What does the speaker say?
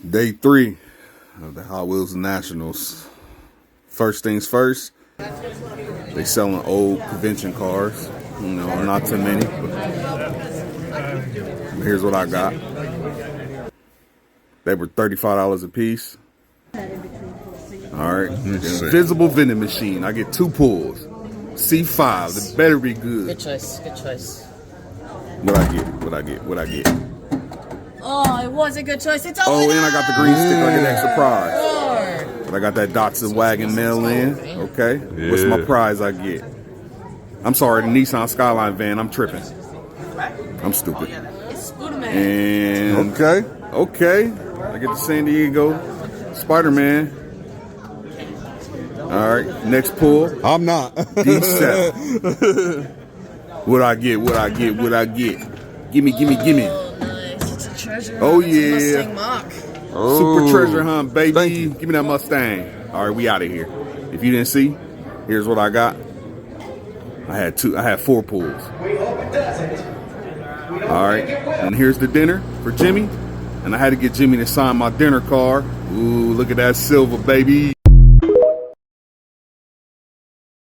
Day 3 of the Hot Wheels Nationals. First things first, they selling old convention cars. You know, not too many, but here's what I got. They were $35 a piece. All right, invisible vending machine. I get 2 pulls. C5. It better be good. Good choice. Good choice. What I get? What I get? What I get? Oh, it was a good choice. It's Oh, and I got the green sticker. I get an extra prize. Lord. But I got that Datsun wagon mail in. Okay. Yeah. What's my prize I get? I'm sorry, the Nissan Skyline van. I'm tripping. I'm stupid. It's Spider-Man. And okay. I get the San Diego Spider-Man. All right. Next pull. I'm not. D7. What I get? What I get? What I get? Gimme. Oh, nice. It's a treasure. Oh, It's a yeah. Mustang Mach. Super treasure hunt, baby. Thank you. Give me that Mustang. All right, we out of here. If you didn't see, here's what I got. I had 4 pulls. All right, and here's the dinner for Jimmy. And I had to get Jimmy to sign my dinner card. Ooh, look at that silver, baby.